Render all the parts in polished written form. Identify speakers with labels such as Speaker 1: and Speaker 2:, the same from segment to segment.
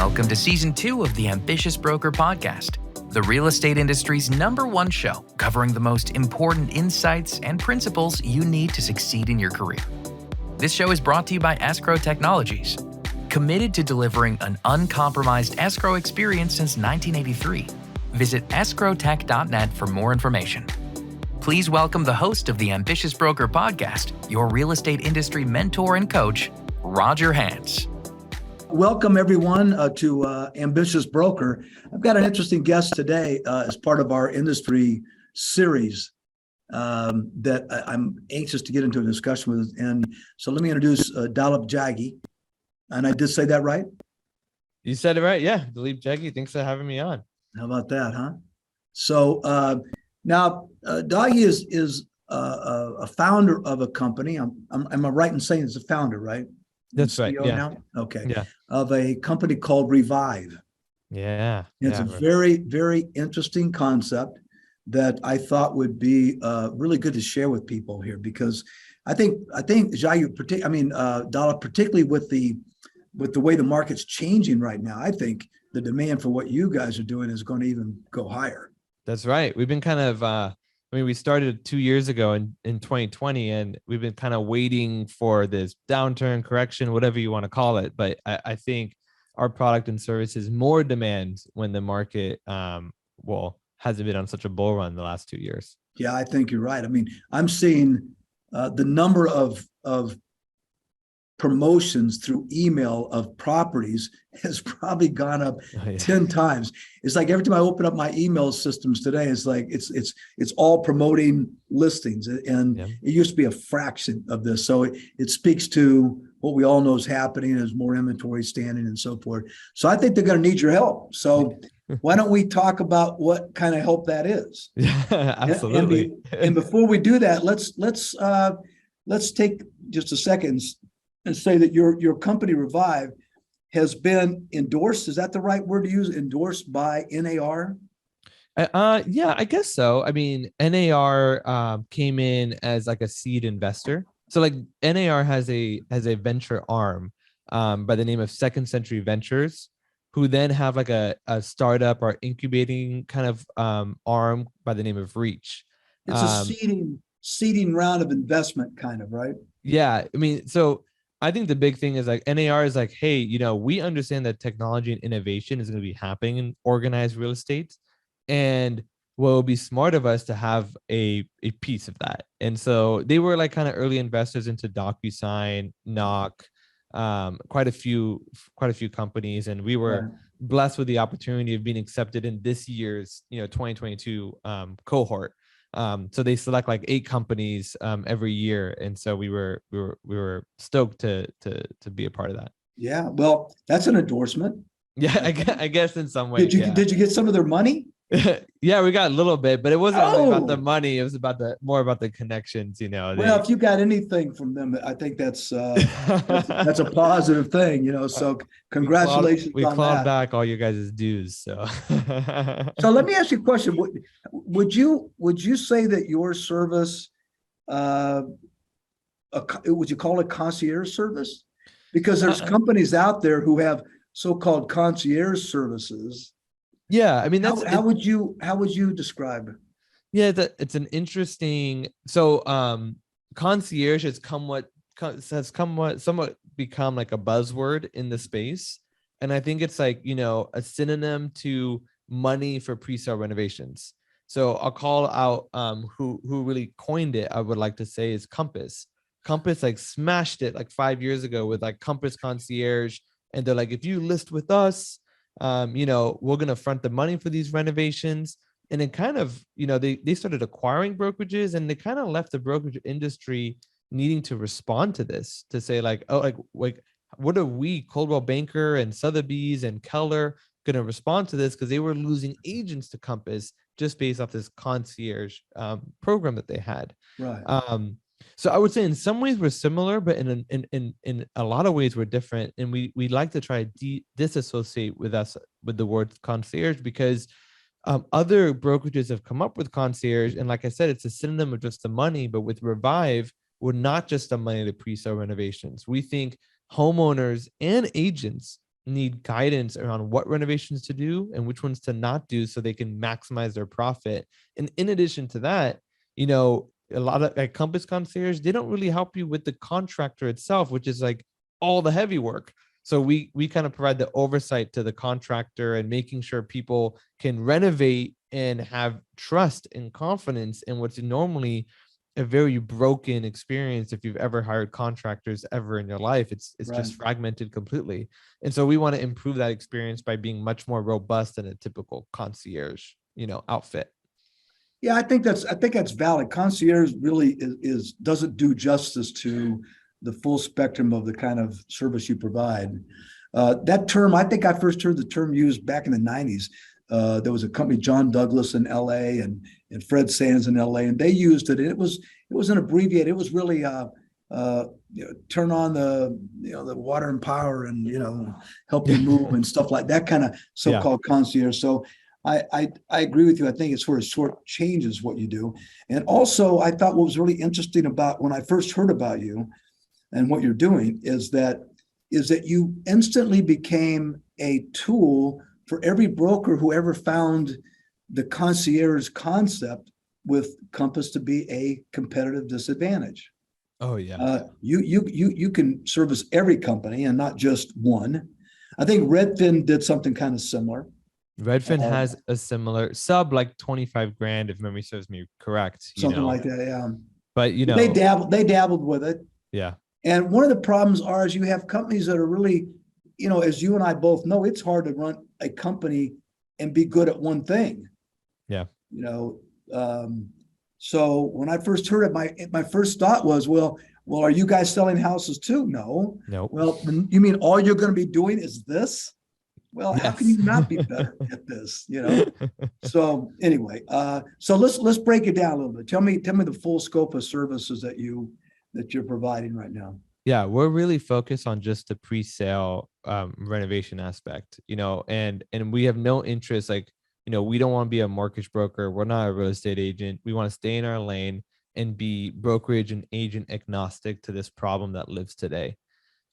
Speaker 1: Welcome to Season 2 of the Ambitious Broker Podcast, the real estate industry's #1 show covering the most important insights and principles you need to succeed in your career. This show is brought to you by Escrow Technologies, committed to delivering an uncompromised escrow experience since 1983. Visit escrowtech.net for more information. Please welcome the host of the Ambitious Broker Podcast, your real estate industry mentor and coach, Roger Hance.
Speaker 2: Welcome, everyone, to Ambitious Broker. I've got an interesting guest today as part of our industry series that I'm anxious to get into a discussion with. And so let me introduce Dalip Jaggi. And I did say that right?
Speaker 3: You said it right. Yeah. Dalip Jaggi. Thanks for having me on.
Speaker 2: How about that, huh? So now Jaggi is a founder of a company. Am I right in saying it's a founder, right?
Speaker 3: That's right. Yeah.
Speaker 2: Now? Okay.
Speaker 3: Yeah.
Speaker 2: Of a company called Revive.
Speaker 3: Yeah.
Speaker 2: It's a very, very interesting concept that I thought would be really good to share with people here, because I think Jaggi, Dalip, particularly with the way the market's changing right now, I think the demand for what you guys are doing is going to even go higher.
Speaker 3: That's right. We've been kind of we started 2 years ago in 2020, and we've been kind of waiting for this downturn, correction, whatever you want to call it. But I think our product and services more demand when the market, hasn't been on such a bull run the last 2 years.
Speaker 2: Yeah, I think you're right. I mean, I'm seeing the number of promotions through email of properties has probably gone up 10 times. It's like every time I open up my email systems today, it's like it's all promoting listings, and it used to be a fraction of this. So it speaks to what we all know is happening as more inventory standing and so forth. So I think they're going to need your help. So why don't we talk about what kind of help that is?
Speaker 3: Yeah, absolutely.
Speaker 2: And before we do that, let's take just a second and say that your company Revive has been endorsed. Is that the right word to use? Endorsed by NAR?
Speaker 3: Yeah, I guess so. I mean, NAR came in as like a seed investor. So like NAR has a venture arm by the name of Second Century Ventures, who then have like a startup or incubating kind of arm by the name of Reach.
Speaker 2: It's a seeding round of investment kind of, right?
Speaker 3: Yeah. I mean, so I think the big thing is like NAR is like, hey, we understand that technology and innovation is going to be happening in organized real estate. And what would be smart of us to have a piece of that. And so they were like kind of early investors into DocuSign, Knock, quite a few companies. And we were blessed with the opportunity of being accepted in this year's, 2022 cohort. So they select like 8 companies every year, and so we were stoked to be a part of that.
Speaker 2: Yeah, well, that's an endorsement.
Speaker 3: Yeah, I guess in some way.
Speaker 2: Did you get some of their money?
Speaker 3: Yeah, we got a little bit, but it wasn't really about the money. It was more about the connections.
Speaker 2: Well, if you got anything from them, I think that's a positive thing. So congratulations.
Speaker 3: We clawed back all your guys' dues. So
Speaker 2: let me ask you a question. Would you say that your service, would you call it concierge service? Because there's companies out there who have so-called concierge services.
Speaker 3: Yeah, I mean,
Speaker 2: how would you describe it?
Speaker 3: Yeah, it's an interesting. So concierge has somewhat become like a buzzword in the space, and I think it's like a synonym to money for presale renovations. So I'll call out who really coined it. I would like to say is Compass. Compass like smashed it like 5 years ago with like Compass Concierge, and they're like, if you list with us, we're going to front the money for these renovations. And it kind of, they started acquiring brokerages, and they kind of left the brokerage industry needing to respond to this, to say like, what are we, Coldwell Banker and Sotheby's and Keller, going to respond to this? Because they were losing agents to Compass just based off this concierge program that they had.
Speaker 2: Right.
Speaker 3: So I would say in some ways we're similar, but in a lot of ways we're different. And we like to try to disassociate with the word concierge, because other brokerages have come up with concierge. And like I said, it's a synonym of just the money. But with Revive, we're not just the money to pre-sale renovations. We think homeowners and agents need guidance around what renovations to do and which ones to not do so they can maximize their profit. And in addition to that, a lot of like Compass Concierge, they don't really help you with the contractor itself, which is like all the heavy work. So we kind of provide the oversight to the contractor and making sure people can renovate and have trust and confidence in what's normally a very broken experience. If you've ever hired contractors ever in your life, it's
Speaker 2: Right.
Speaker 3: just fragmented completely. And so we want to improve that experience by being much more robust than a typical concierge, outfit.
Speaker 2: Yeah, I think that's valid. Concierge really doesn't do justice to the full spectrum of the kind of service you provide. That term, I think I first heard the term used back in the 90s. There was a company, John Douglas in LA and Fred Sands in LA, and they used it. And it was an abbreviated. It was really turn on the water and power and help you move and stuff like that kind of so-called concierge. So I agree with you. I think it sort of short changes what you do. And also, I thought what was really interesting about when I first heard about you and what you're doing is that you instantly became a tool for every broker who ever found the concierge concept with Compass to be a competitive disadvantage.
Speaker 3: Oh yeah.
Speaker 2: You can service every company and not just one. I think Redfin did something kind of similar.
Speaker 3: Redfin has a similar sub, like 25 grand, if memory serves me correct.
Speaker 2: Something like that, yeah.
Speaker 3: But
Speaker 2: they dabbled with it.
Speaker 3: Yeah.
Speaker 2: And one of the problems is you have companies that are really, as you and I both know, it's hard to run a company and be good at one thing.
Speaker 3: Yeah.
Speaker 2: So when I first heard it, my first thought was, well, are you guys selling houses too? No. Well, you mean all you're going to be doing is this? Well, yes. How can you not be better at this? So anyway, so let's break it down a little bit. Tell me the full scope of services that you're providing right now.
Speaker 3: Yeah, we're really focused on just the pre-sale renovation aspect, and we have no interest, we don't want to be a mortgage broker. We're not a real estate agent. We want to stay in our lane and be brokerage and agent agnostic to this problem that lives today.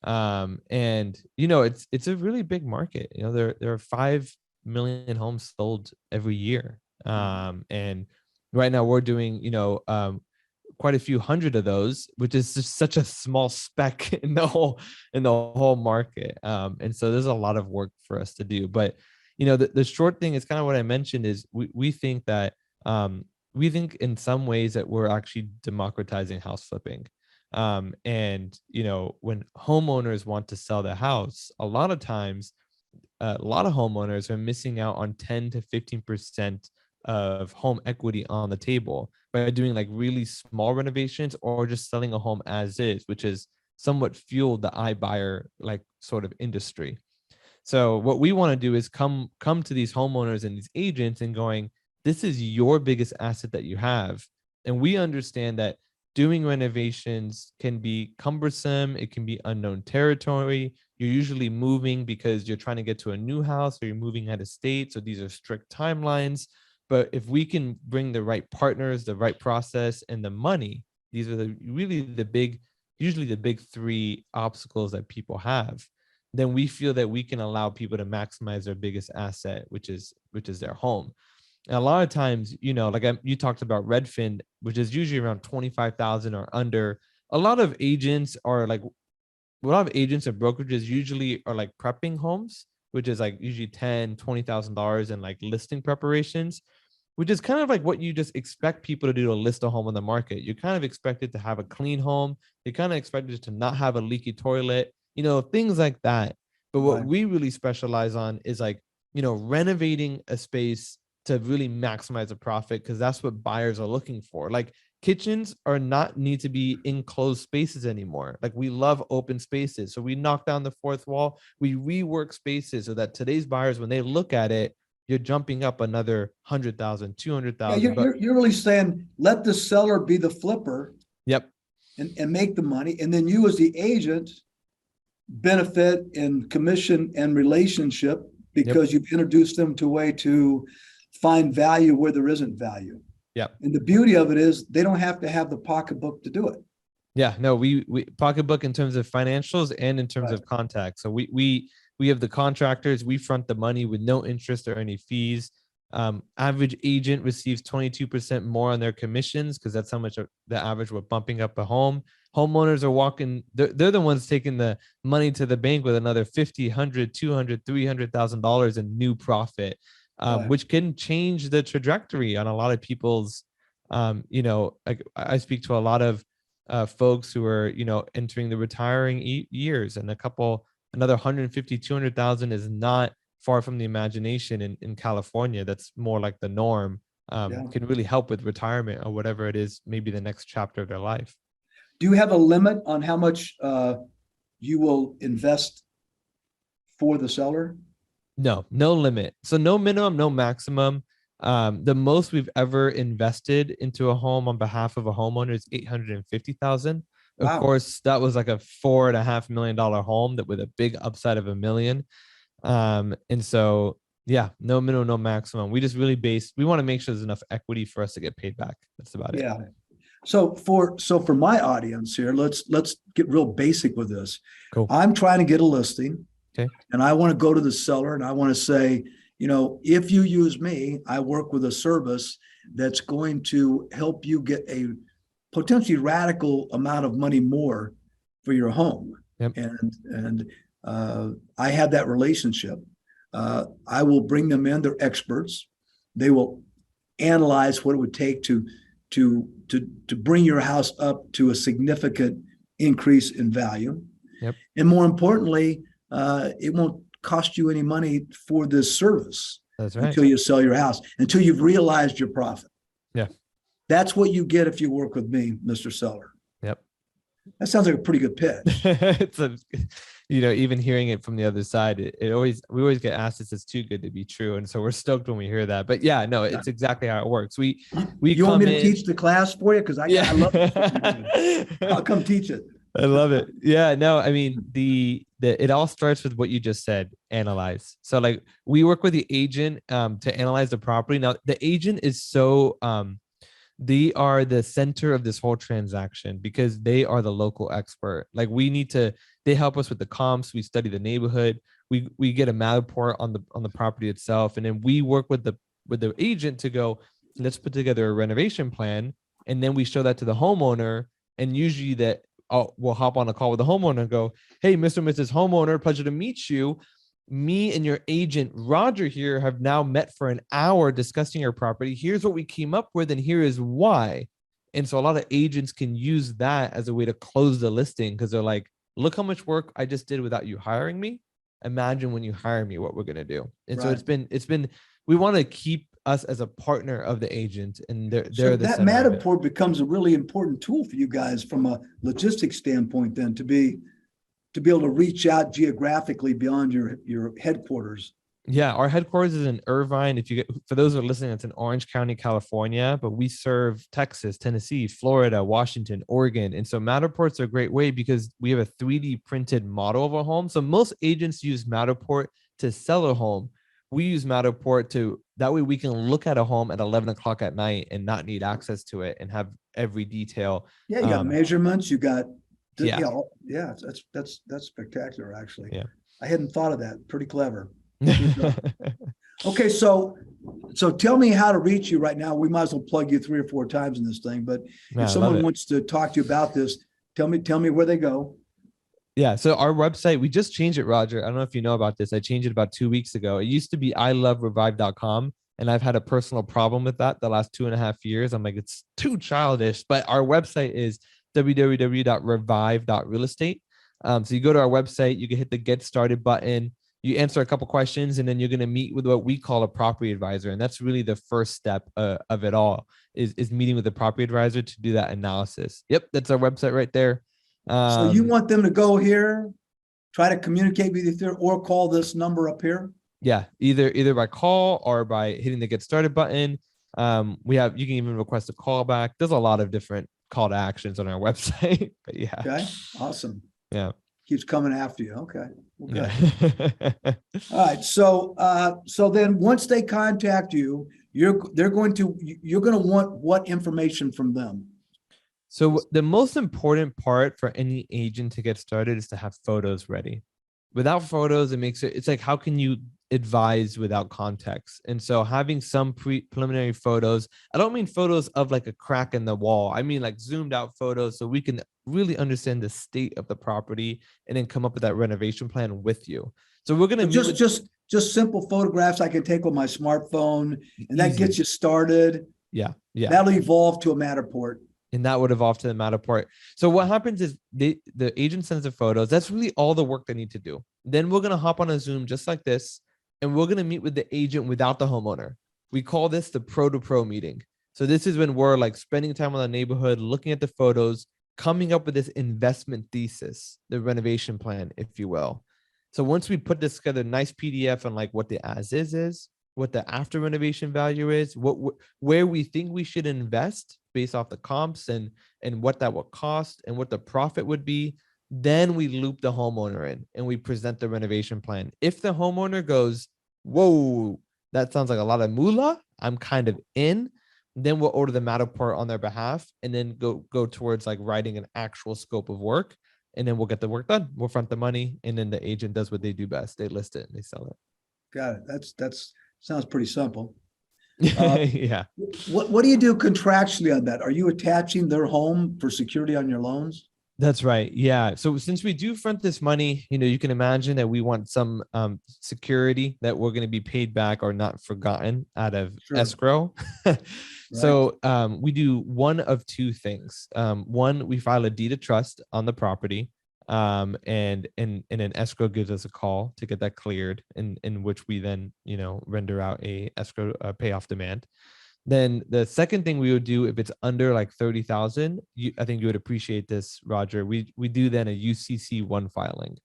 Speaker 3: And it's a really big market. There are 5 million homes sold every year. And right now we're doing, quite a few hundred of those, which is just such a small speck in the whole market. And so there's a lot of work for us to do. But the short thing is kind of what I mentioned is we think that we think in some ways that we're actually democratizing house flipping. And when homeowners want to sell their house, a lot of times, a lot of homeowners are missing out on 10 to 15% of home equity on the table by doing like really small renovations or just selling a home as is, which is somewhat fueled the iBuyer like sort of industry. So what we want to do is come to these homeowners and these agents and going, this is your biggest asset that you have. And we understand that doing renovations can be cumbersome. It can be unknown territory. You're usually moving because you're trying to get to a new house or you're moving out of state. So these are strict timelines. But if we can bring the right partners, the right process, and the money, these are usually the big three obstacles that people have, then we feel that we can allow people to maximize their biggest asset, which is their home. And a lot of times, you talked about Redfin, which is usually around 25,000 or under. A lot of agents and brokerages usually are like prepping homes, which is like usually $10,000, $20,000 in like listing preparations, which is kind of like what you just expect people to do to list a home on the market. You're kind of expected to have a clean home. You're kind of expected to not have a leaky toilet, things like that. But what we really specialize on is like, renovating a space to really maximize a profit, because that's what buyers are looking for. Like kitchens are not need to be enclosed spaces anymore. Like we love open spaces. So we knock down the fourth wall, we rework spaces so that today's buyers, when they look at it, you're jumping up another 100,000, 200,000.
Speaker 2: Yeah, you're really saying let the seller be the flipper.
Speaker 3: Yep.
Speaker 2: And make the money. And then you as the agent benefit in commission and relationship because you've introduced them to a way to find value where there isn't value.
Speaker 3: Yeah.
Speaker 2: And the beauty of it is they don't have to have the pocketbook to do it.
Speaker 3: Yeah, no, we pocketbook in terms of financials and in terms of contact. So we We have the contractors. We front the money with no interest or any fees. Average agent receives 22% more on their commissions because that's how much the average we're bumping up a home. Homeowners are walking, they're the ones taking the money to the bank with another $50, $100, $200, $300,000 in new profit,
Speaker 2: Right.
Speaker 3: which can change the trajectory on a lot of people's, I speak to a lot of folks who are, entering the retiring years, and another 150, 200,000 is not far from the imagination in California. That's more like the norm. Can really help with retirement or whatever it is, maybe the next chapter of their life.
Speaker 2: Do you have a limit on how much you will invest for the seller?
Speaker 3: No limit. So no minimum, no maximum. The most we've ever invested into a home on behalf of a homeowner is $850,000. Of
Speaker 2: Wow.
Speaker 3: course, that was like a $4.5 million home that with a big upside of $1 million. And so, yeah, no minimum, no maximum. We just really we want to make sure there's enough equity for us to get paid back. That's about it.
Speaker 2: Yeah. So for my audience here, let's get real basic with this.
Speaker 3: Cool.
Speaker 2: I'm trying to get a listing.
Speaker 3: Okay.
Speaker 2: And I want to go to the seller and I want to say, if you use me, I work with a service that's going to help you get a potentially radical amount of money more for your home.
Speaker 3: Yep.
Speaker 2: And I have that relationship. I will bring them in. They're experts. They will analyze what it would take to bring your house up to a significant increase in value.
Speaker 3: Yep.
Speaker 2: And more importantly, it won't cost you any money for this service.
Speaker 3: That's right.
Speaker 2: Until you sell your house, until you've realized your profit.
Speaker 3: Yeah.
Speaker 2: That's what you get if you work with me, Mr. Seller.
Speaker 3: Yep.
Speaker 2: That sounds like a pretty good pitch.
Speaker 3: It's even hearing it from the other side, we always get asked if it's too good to be true. And so we're stoked when we hear that. But yeah, no, it's exactly how it works. You
Speaker 2: want me to teach the class for you? Because I love it. I'll come teach it.
Speaker 3: I love it. Yeah, no, I mean, it all starts with what you just said, analyze. So like we work with the agent to analyze the property. Now the agent is so they are the center of this whole transaction because they are the local expert. Like they help us with the comps. We study the neighborhood. We get a Matterport on the property itself. And then we work with the agent to go, let's put together a renovation plan. And then we show that to the homeowner. And usually we'll hop on a call with the homeowner and go, hey, Mr. and Mrs. Homeowner, pleasure to meet you. Me and your agent, Roger, here have now met for an hour discussing your property. Here's what we came up with, and here is why. And so a lot of agents can use that as a way to close the listing because they're like, look how much work I just did without you hiring me. Imagine when you hire me, what we're going to do. And so it's been, we want to keep us as a partner of the agent, and they're the
Speaker 2: that Matterport becomes a really important tool for you guys from a logistics standpoint then to be able to reach out geographically beyond your headquarters.
Speaker 3: Yeah, our headquarters is in Irvine. For those who are listening, it's in Orange County, California, but we serve Texas, Tennessee, Florida, Washington, Oregon. And so Matterport's a great way because we have a 3D printed model of a home. So most agents use Matterport to sell a home. We use Matterport that way we can look at a home at 11 o'clock at night and not need access to it and have every detail.
Speaker 2: Yeah, you got measurements, you got, that's spectacular, actually.
Speaker 3: Yeah.
Speaker 2: I hadn't thought of that. Pretty clever. Okay, so tell me how to reach you right now. We might as well plug you 3 or 4 times in this thing, but if someone wants to talk to you about this, tell me where they go.
Speaker 3: Yeah. So our website, we just changed it, Roger. I don't know if you know about this. I changed it about 2 weeks ago. It used to be iloverevive.com. And I've had a personal problem with that the last 2.5 years. I'm like, it's too childish, but our website is www.revive.realestate. So you go to our website, you can hit the get started button, you answer a couple questions, and then you're going to meet with what we call a property advisor. And that's really the first step of it all is meeting with a property advisor to do that analysis. Yep. That's our website right there.
Speaker 2: So you want them to go here, try to communicate with you through, or call this number up here?
Speaker 3: Yeah, either by call or by hitting the get started button. You can even request a call back. There's a lot of different call to actions on our website. But yeah.
Speaker 2: Okay. Awesome.
Speaker 3: Yeah.
Speaker 2: Keeps coming after you. Okay.
Speaker 3: Yeah.
Speaker 2: All right. So then once they contact you, you're going to want what information from them?
Speaker 3: So the most important part for any agent to get started is to have photos ready. Without photos, it's like, how can you advise without context? And so having some preliminary photos, I don't mean photos of like a crack in the wall. I mean like zoomed out photos so we can really understand the state of the property and then come up with that renovation plan with you. So we're going to
Speaker 2: just simple photographs I can take with my smartphone, and that
Speaker 3: Easy.
Speaker 2: gets you started.
Speaker 3: Yeah.
Speaker 2: That'll evolve to a Matterport.
Speaker 3: And that would evolve to the Matterport. So what happens is the agent sends the photos. That's really all the work they need to do. Then we're going to hop on a Zoom just like this, and we're going to meet with the agent without the homeowner. We call this the pro to pro meeting. So this is when we're like spending time on the neighborhood, looking at the photos, coming up with this investment thesis, the renovation plan, if you will. So once we put this together, nice PDF on like what the as is, what the after renovation value is, where we think we should invest based off the comps and what that will cost and what the profit would be, then we loop the homeowner in and we present the renovation plan. If the homeowner goes, whoa, that sounds like a lot of moolah, I'm kind of in, then we'll order the Matterport on their behalf and then go towards like writing an actual scope of work. And then we'll get the work done. We'll front the money, and then the agent does what they do best. They list it and they sell it.
Speaker 2: Got it. That's sounds pretty simple.
Speaker 3: Yeah.
Speaker 2: What do you do contractually on that? Are you attaching their home for security on your loans?
Speaker 3: That's right. Yeah. So since we do front this money, you can imagine that we want some security that we're going to be paid back or not forgotten out of escrow. So we do one of two things. One, we file a deed of trust on the property, and an escrow gives us a call to get that cleared, in which we then render out a escrow payoff demand. Then the second thing we would do, if it's under like 30,000, I think you would appreciate this, Roger. We do then a UCC1 filing,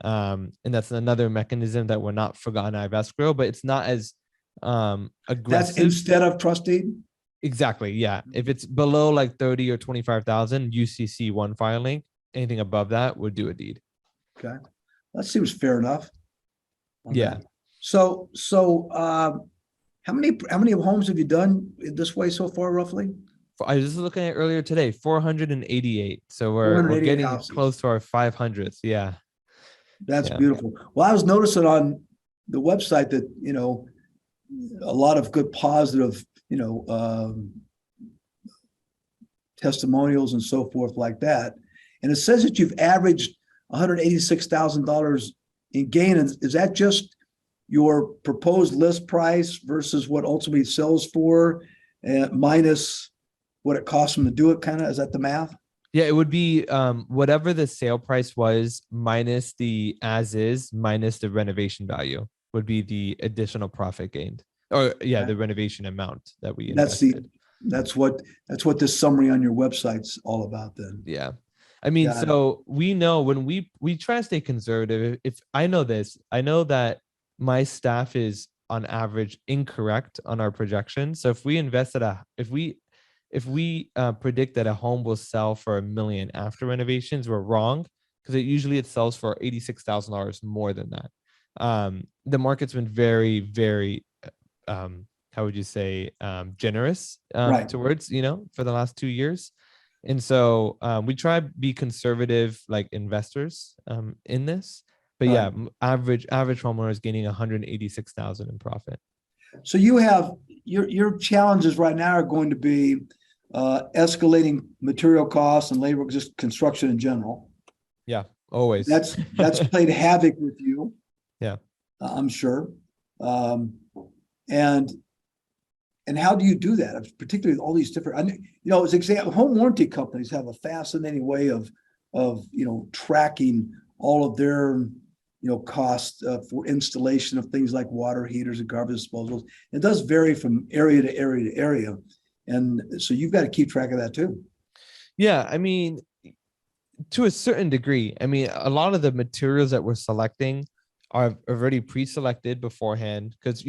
Speaker 3: and that's another mechanism that we're not forgotten out of escrow, but it's not as aggressive.
Speaker 2: That's instead of trust deed.
Speaker 3: Exactly. Yeah. If it's below like 30 or 25,000, UCC1 filing. Anything above that would do a deed.
Speaker 2: Okay, that seems fair enough.
Speaker 3: Yeah.
Speaker 2: That. So how many homes have you done this way so far, roughly?
Speaker 3: I was just looking at earlier today, 488. So we're getting close to our 500th. Yeah.
Speaker 2: That's beautiful. Well, I was noticing on the website that, a lot of good positive, testimonials and so forth like that. And it says that you've averaged $186,000 in gain. And is that just your proposed list price versus what ultimately sells for, minus what it costs them to do it? Is that the math?
Speaker 3: Yeah, it would be whatever the sale price was minus the as is minus the renovation value would be the additional profit gained, or the renovation amount that we invested.
Speaker 2: That's what this summary on your website's all about then.
Speaker 3: Yeah. I mean, so we know when we try to stay conservative. If I know that my staff is on average incorrect on our projections. So if we invest if we predict that a home will sell for $1 million after renovations, we're wrong, because it sells for $86,000 more than that. The market's been very, very, how would you say, generous towards, for the last 2 years. And so we try to be conservative like investors in this. But average homeowners gaining 186,000 in profit.
Speaker 2: So you have your challenges right now are going to be escalating material costs and labor, just construction in general.
Speaker 3: Yeah, always.
Speaker 2: That's played havoc with you.
Speaker 3: Yeah,
Speaker 2: I'm sure. And how do you do that? Particularly with all these different, as example, home warranty companies have a fascinating way of tracking all of their costs for installation of things like water heaters and garbage disposals. It does vary from area to area to area. And so you've got to keep track of that too.
Speaker 3: Yeah. I mean, to a certain degree, a lot of the materials that we're selecting are already pre-selected beforehand, because,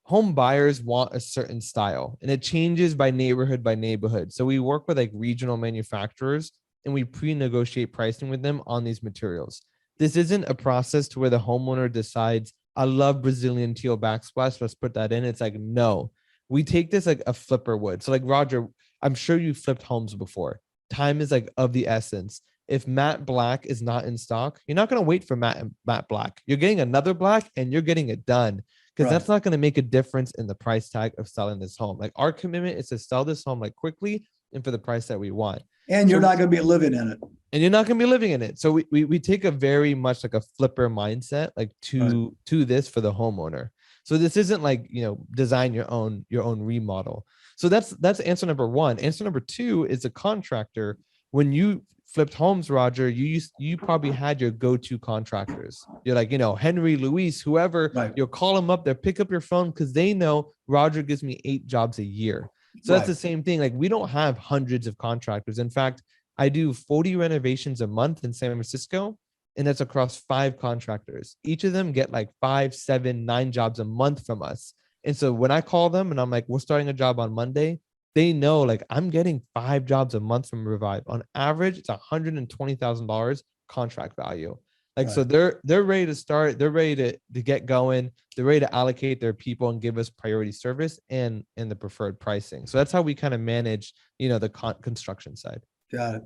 Speaker 3: home buyers want a certain style and it changes by neighborhood. So we work with like regional manufacturers and we pre-negotiate pricing with them on these materials. This isn't a process to where the homeowner decides, I love Brazilian teal backsplash, let's put that in. It's like, no, we take this like a flipper would. So like, Roger, I'm sure you flipped homes before. Time is like of the essence. if matte black is not in stock, you're not going to wait for matte black. You're getting another black and you're getting it done, because that's not going to make a difference in the price tag of selling this home. Like, our commitment is to sell this home like quickly and for the price that we want.
Speaker 2: And you're not going to be living in it.
Speaker 3: And you're not going to be living in it. So we take a very much like a flipper mindset, like to this for the homeowner. So this isn't like, design your own remodel. So that's answer number one. Answer number two is a contractor. When you flipped homes, Roger, you probably had your go-to contractors. You're like, Henry, Luis, whoever, you'll call them up there, pick up your phone, because they know Roger gives me 8 jobs a year. So that's the same thing. Like, we don't have hundreds of contractors. In fact, I do 40 renovations a month in San Francisco, and that's across 5 contractors. Each of them get like 5, 7, 9 jobs a month from us. And so when I call them and I'm like, we're starting a job on Monday, they know, like, I'm getting 5 jobs a month from Revive. On average, it's $120,000 contract value. Like, so they're ready to start. They're ready to get going. They're ready to allocate their people and give us priority service and the preferred pricing. So that's how we kind of manage, the construction side.
Speaker 2: Got it.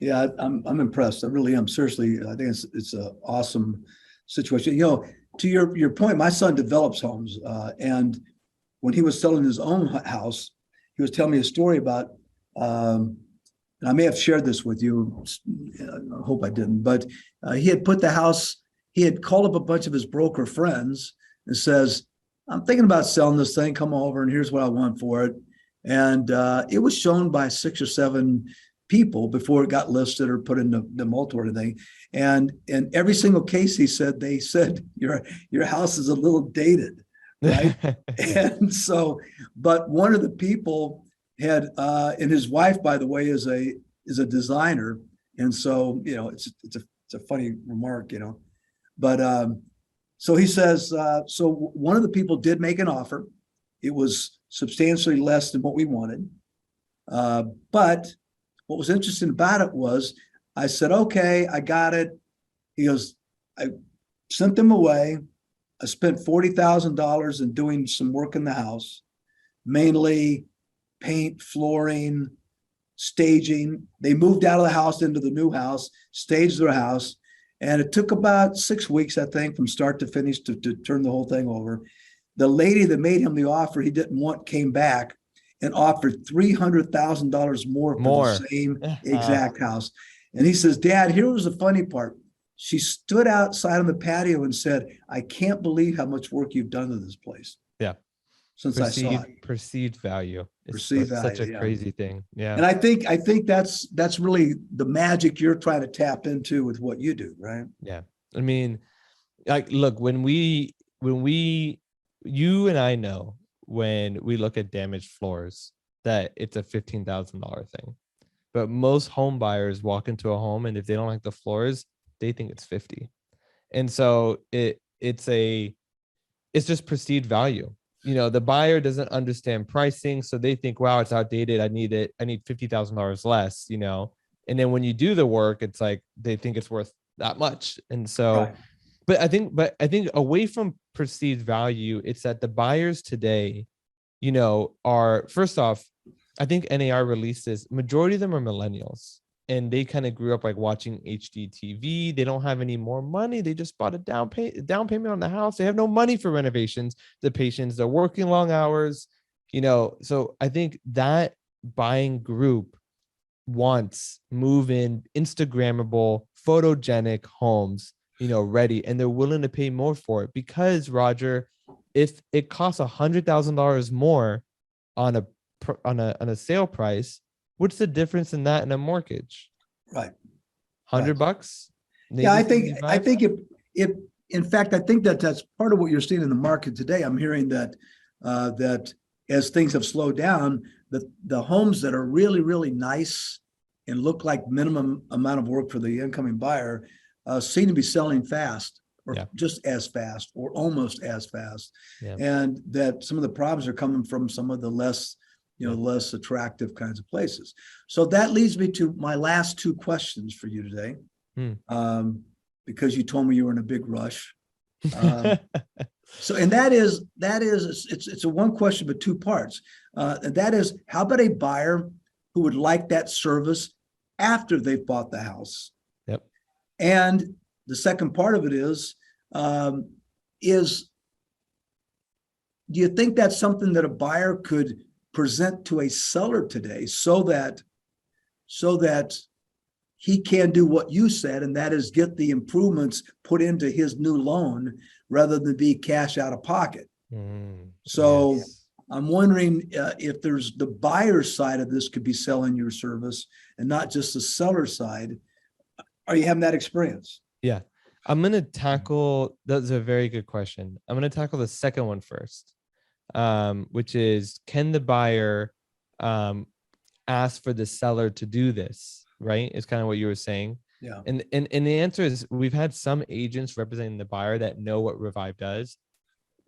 Speaker 2: Yeah, I'm impressed. I really am. Seriously, I think it's an awesome situation. To your point, my son develops homes, and when he was selling his own house, he was telling me a story about, and I may have shared this with you. I hope I didn't, but he had he had called up a bunch of his broker friends and says, I'm thinking about selling this thing, come over and here's what I want for it. And it was shown by 6 or 7 people before it got listed or put in the multiple or anything. And in every single case, they said, your house is a little dated, right? And so, but one of the people had, and his wife, by the way, is a designer. And so, it's a funny remark, but so he says, so one of the people did make an offer. It was substantially less than what we wanted. But what was interesting about it was, I said, okay, I got it. He goes, I sent them away. I spent $40,000 in doing some work in the house, mainly paint, flooring, staging. They moved out of the house into the new house, staged their house. And it took about 6 weeks, I think, from start to finish to turn the whole thing over. The lady that made him the offer he didn't want came back and offered $300,000 more for the same exact house. And he says, Dad, here was the funny part. She stood outside on the patio and said, I can't believe how much work you've done to this place.
Speaker 3: Yeah.
Speaker 2: Since I saw it.
Speaker 3: Perceived value.
Speaker 2: Perceived value.
Speaker 3: Such a crazy thing. Yeah.
Speaker 2: And I think that's really the magic you're trying to tap into with what you do, right?
Speaker 3: Yeah. I mean, like, look, when you and I know, when we look at damaged floors, that it's a $15,000 thing. But most home buyers walk into a home, and if they don't like the floors, they think it's 50. And so it's just perceived value. The buyer doesn't understand pricing, so they think, wow, it's outdated. I need $50,000 less, and then when you do the work, it's like they think it's worth that much. And so, but I think away from perceived value, it's that the buyers today, are, first off, I think NAR released this, majority of them are millennials, and they kind of grew up like watching HGTV. They don't have any more money. They just bought a down payment on the house. They have no money for renovations. The patients, they're working long hours, so I think that buying group wants move-in, Instagrammable, photogenic homes, ready, and they're willing to pay more for it, because, Roger, if it costs $100,000 more on a sale price, what's the difference in that in a mortgage?
Speaker 2: Right.
Speaker 3: $100?
Speaker 2: Yeah, I think if in fact, I think that's part of what you're seeing in the market today. I'm hearing that as things have slowed down, the homes that are really, really nice and look like minimum amount of work for the incoming buyer seem to be selling fast, or just as fast, or almost as fast. Yeah. And that some of the problems are coming from some of the less attractive kinds of places. So that leads me to my last 2 questions for you today, because you told me you were in a big rush. So, and that is it's a one question, but 2 parts. And that is, how about a buyer who would like that service after they've bought the house.
Speaker 3: Yep.
Speaker 2: And the second part of it is do you think that's something that a buyer could present to a seller today so that he can do what you said, and that is get the improvements put into his new loan rather than be cash out of pocket? So yes. I'm wondering if there's the buyer side of this could be selling your service and not just the seller side. Are you having that experience?
Speaker 3: Yeah. I'm going to tackle, that's a very good question. I'm going to tackle the second one first, which is, can the buyer ask for the seller to do this? Right? It's kind of what you were saying.
Speaker 2: Yeah.
Speaker 3: And the answer is, we've had some agents representing the buyer that know what Revive does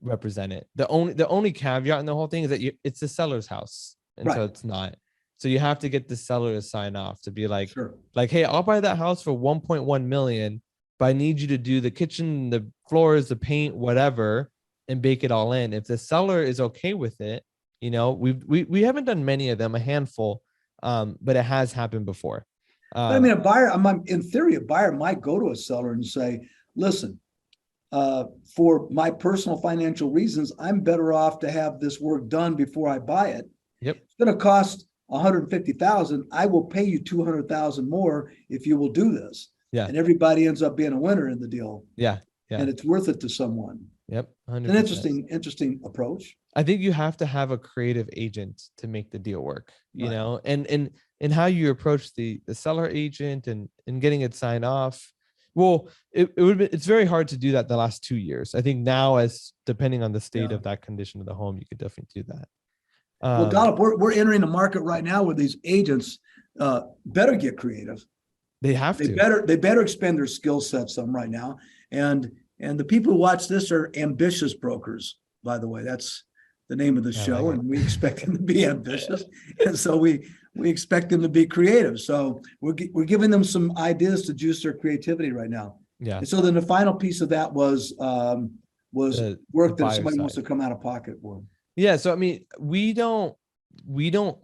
Speaker 3: represent it. The only caveat in the whole thing is that it's the seller's house. And so it's not. So you have to get the seller to sign off to be like,
Speaker 2: sure.
Speaker 3: Like, hey, I'll buy that house for 1.1 million, but I need you to do the kitchen, the floors, the paint, whatever, and bake it all in. If the seller is okay with it, you know, we haven't done many of them, a handful, but it has happened before.
Speaker 2: But I mean, a buyer, in theory, a buyer might go to a seller and say, listen, for my personal financial reasons, I'm better off to have this work done before I buy it.
Speaker 3: Yep.
Speaker 2: It's going to cost $150,000. I will pay you $200,000 more if you will do this.
Speaker 3: Yeah.
Speaker 2: And everybody ends up being a winner in the deal.
Speaker 3: Yeah. Yeah.
Speaker 2: And it's worth it to someone.
Speaker 3: Yep. 100%.
Speaker 2: It's an interesting approach.
Speaker 3: I think you have to have a creative agent to make the deal work, you know, and how you approach the seller agent and getting it signed off. Well, it's very hard to do that the last 2 years. I think now, as depending on the state of that condition of the home, you could definitely do that.
Speaker 2: Well, Dalip, we're entering a market right now where these agents better get creative.
Speaker 3: They have to.
Speaker 2: They better expand their skill sets some right now. And the people who watch this are ambitious brokers, by the way. That's the name of the show, and we expect them to be ambitious, and so we expect them to be creative. So we're giving them some ideas to juice their creativity right now.
Speaker 3: Yeah. And
Speaker 2: so then the final piece of that was work that somebody wants to come out of pocket for.
Speaker 3: Yeah. So I mean, we don't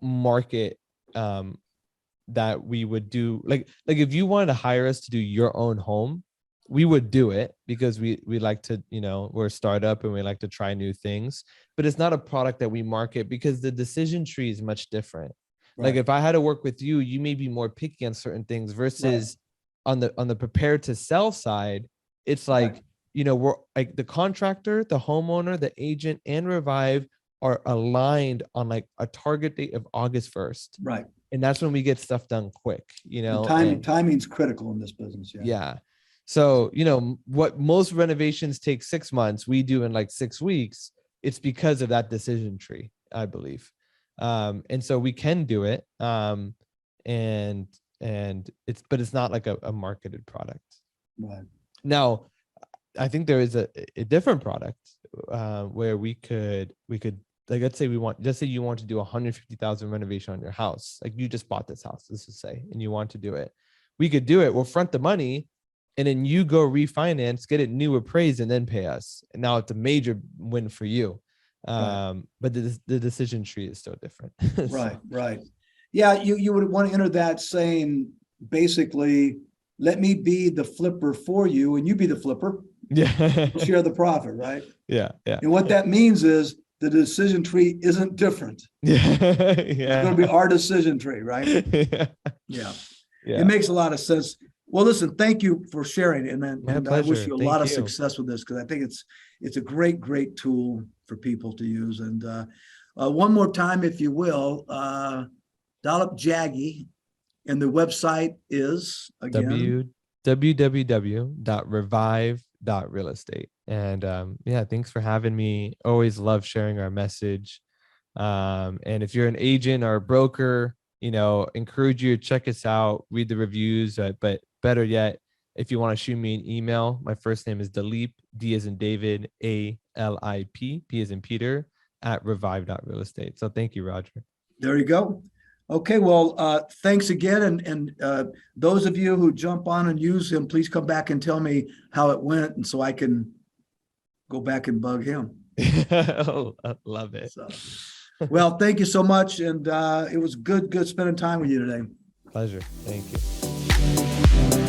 Speaker 3: market that we would do like if you wanted to hire us to do your own home, we would do it because we like to, you know, we're a startup and we like to try new things, but it's not a product that we market because the decision tree is much different. Right. Like if I had to work with you, you may be more picky on certain things versus on the prepared to sell side. It's like, you know, we're like the contractor, the homeowner, the agent, and Revive are aligned on like a target date of August 1st.
Speaker 2: Right.
Speaker 3: And that's when we get stuff done quick, you know.
Speaker 2: Timing's critical in this business.
Speaker 3: Yeah. So, you know, what most renovations take 6 months, we do in like 6 weeks. It's because of that decision tree, I believe. And so we can do it. And it's not like a marketed product.
Speaker 2: Right.
Speaker 3: Now, I think there is a different product where we could like, let's say you want to do 150,000 renovation on your house. Like you just bought this house, let's just say, and you want to do it. We could do it. We'll front the money and then you go refinance, get it new appraised, and then pay us. And now it's a major win for you. But the decision tree is still different.
Speaker 2: Right. Yeah. You would want to enter that saying, basically, let me be the flipper for you and you be the flipper.
Speaker 3: Yeah.
Speaker 2: Share the profit, right?
Speaker 3: Yeah. Yeah.
Speaker 2: And what that means is the decision tree isn't different.
Speaker 3: Yeah.
Speaker 2: It's going to be our decision tree, right? Yeah. It makes a lot of sense. Well, listen, thank you for sharing. And I wish you a lot of success with this, because I think it's a great tool for people to use. And one more time, if you will, Dalip Jaggi, and the website is again
Speaker 3: www.revive.realestate. And thanks for having me. Always love sharing our message. And if you're an agent or a broker, you know, encourage you to check us out, read the reviews, but better yet, if you want to shoot me an email, my first name is Dalip, D as in David, ALIP, P as in Peter, @revive.realestate. So thank you, Roger.
Speaker 2: There you go. Okay, well, thanks again. And those of you who jump on and use him, please come back and tell me how it went, and so I can go back and bug him.
Speaker 3: I love it.
Speaker 2: So, well, thank you so much. And it was good spending time with you today.
Speaker 3: Pleasure. Thank you.